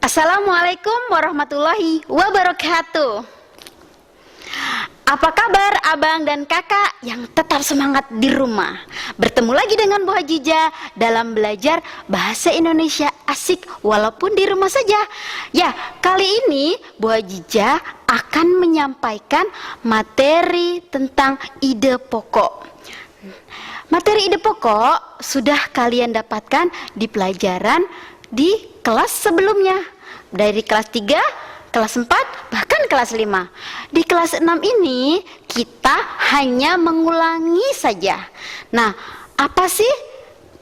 Assalamualaikum warahmatullahi wabarakatuh. Apa kabar abang dan kakak yang tetap semangat di rumah? Bertemu lagi dengan Bu Hajijah dalam belajar bahasa Indonesia asik walaupun di rumah saja. Ya, kali ini Bu Hajijah akan menyampaikan materi tentang ide pokok. Materi ide pokok sudah kalian dapatkan di pelajaran di kelas sebelumnya. Dari kelas 3, kelas 4, bahkan kelas 5. Di kelas 6 ini kita hanya mengulangi saja. Nah, apa sih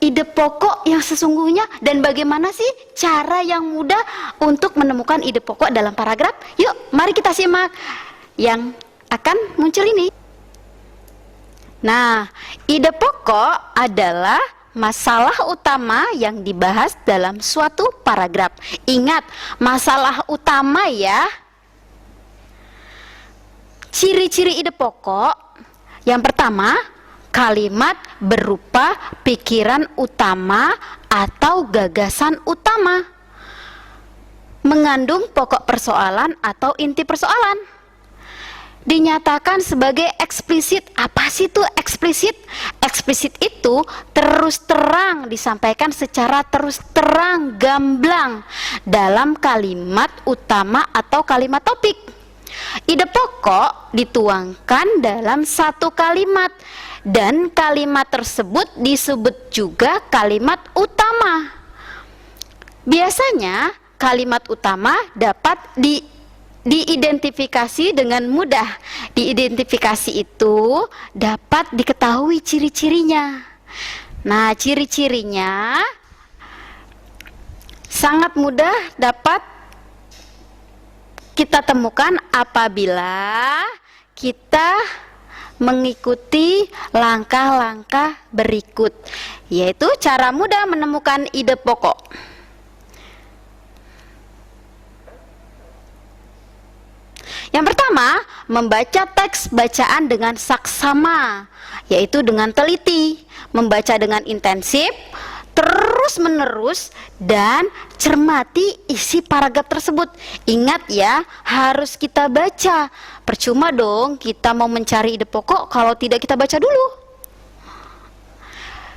ide pokok yang sesungguhnya dan bagaimana sih cara yang mudah untuk menemukan ide pokok dalam paragraf? Yuk, mari kita simak yang akan muncul ini. Nah, ide pokok adalah masalah utama yang dibahas dalam suatu paragraf. Ingat, masalah utama ya. Ciri-ciri ide pokok. Yang pertama, kalimat berupa pikiran utama atau gagasan utama. Mengandung pokok persoalan atau inti persoalan. Dinyatakan sebagai eksplisit. Apa sih itu eksplisit? Eksplisit itu terus terang, disampaikan secara terus terang, gamblang dalam kalimat utama atau kalimat topik. Ide pokok dituangkan dalam satu kalimat dan kalimat tersebut disebut juga kalimat utama. Biasanya kalimat utama dapat diidentifikasi dengan mudah. Diidentifikasi itu dapat diketahui ciri-cirinya. Nah, ciri-cirinya sangat mudah dapat kita temukan apabila kita mengikuti langkah-langkah berikut, yaitu cara mudah menemukan ide pokok. Yang pertama, membaca teks bacaan dengan saksama, yaitu dengan teliti, membaca dengan intensif, terus-menerus, dan cermati isi paragraf tersebut. Ingat ya, harus kita baca. Percuma dong kita mau mencari ide pokok kalau tidak kita baca dulu.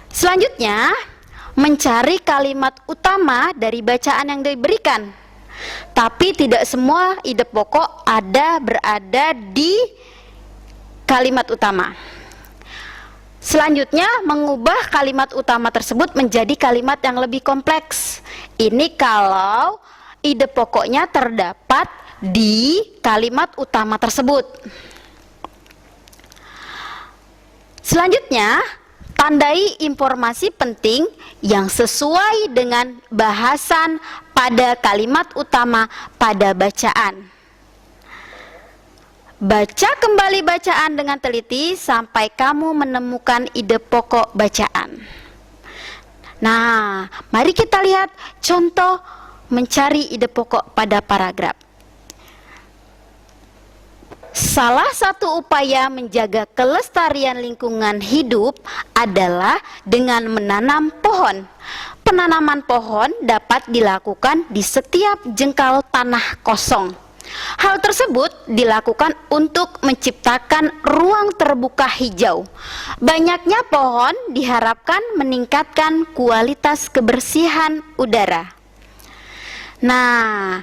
Selanjutnya, mencari kalimat utama dari bacaan yang diberikan. Tapi tidak semua ide pokok berada di kalimat utama. Selanjutnya, mengubah kalimat utama tersebut menjadi kalimat yang lebih kompleks. Ini kalau ide pokoknya terdapat di kalimat utama tersebut. Selanjutnya, tandai informasi penting yang sesuai dengan bahasan pada kalimat utama pada bacaan. Baca kembali bacaan dengan teliti sampai kamu menemukan ide pokok bacaan. Nah, mari kita lihat contoh mencari ide pokok pada paragraf. Salah satu upaya menjaga kelestarian lingkungan hidup adalah dengan menanam pohon. Penanaman pohon dapat dilakukan di setiap jengkal tanah kosong. Hal tersebut dilakukan untuk menciptakan ruang terbuka hijau. Banyaknya pohon diharapkan meningkatkan kualitas kebersihan udara. Nah,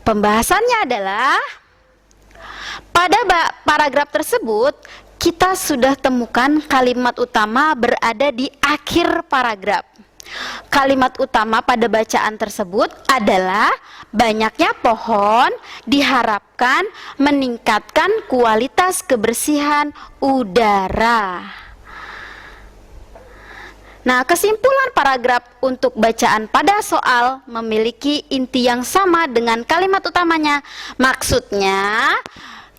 pembahasannya adalah pada paragraf tersebut kita sudah temukan kalimat utama berada di akhir paragraf. Kalimat utama pada bacaan tersebut adalah banyaknya pohon diharapkan meningkatkan kualitas kebersihan udara. Nah, kesimpulan paragraf untuk bacaan pada soal memiliki inti yang sama dengan kalimat utamanya. Maksudnya,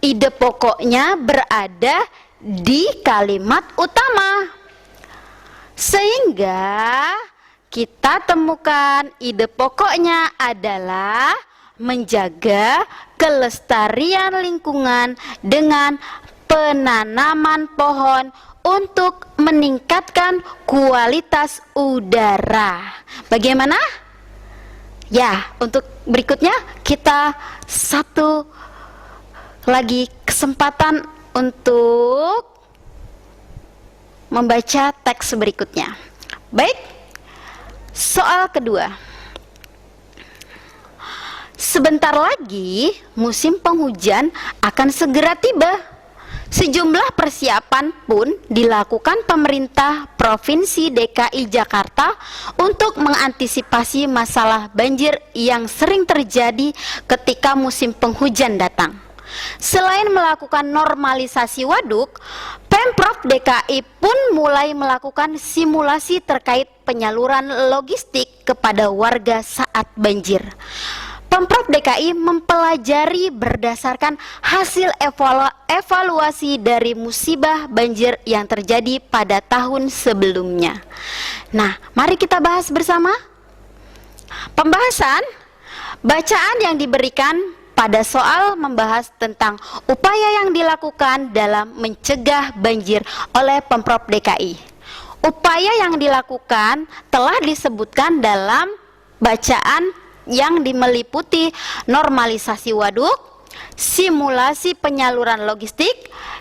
ide pokoknya berada di kalimat utama. Sehingga kita temukan ide pokoknya adalah menjaga kelestarian lingkungan dengan penanaman pohon untuk meningkatkan kualitas udara. Bagaimana? Ya, untuk berikutnya kita satu lagi kesempatan untuk membaca teks berikutnya. Baik, soal kedua. Sebentar lagi musim penghujan akan segera tiba. Sejumlah persiapan pun dilakukan pemerintah Provinsi DKI Jakarta untuk mengantisipasi masalah banjir yang sering terjadi ketika musim penghujan datang. Selain melakukan normalisasi waduk, Pemprov DKI pun mulai melakukan simulasi terkait penyaluran logistik kepada warga saat banjir. Pemprov DKI mempelajari berdasarkan hasil evaluasi dari musibah banjir yang terjadi pada tahun sebelumnya. Nah, mari kita bahas bersama. Pembahasan bacaan yang diberikan pada soal membahas tentang upaya yang dilakukan dalam mencegah banjir oleh Pemprov DKI. Upaya yang dilakukan telah disebutkan dalam bacaan yang meliputi normalisasi waduk, simulasi penyaluran logistik,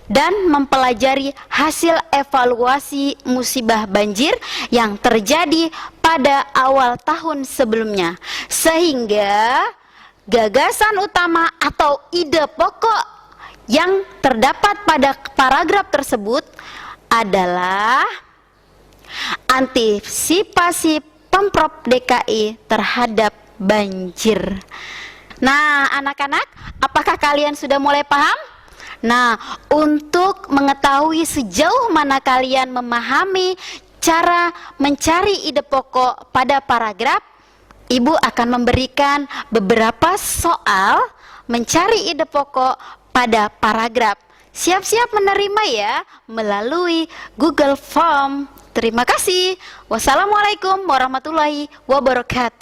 dan mempelajari hasil evaluasi musibah banjir yang terjadi pada awal tahun sebelumnya. Sehingga gagasan utama atau ide pokok yang terdapat pada paragraf tersebut adalah antisipasi Pemprov DKI terhadap banjir. Nah, anak-anak, apakah kalian sudah mulai paham? Nah, untuk mengetahui sejauh mana kalian memahami cara mencari ide pokok pada paragraf, Ibu akan memberikan beberapa soal mencari ide pokok pada paragraf. Siap-siap menerima ya melalui Google Form. Terima kasih. Wassalamualaikum warahmatullahi wabarakatuh.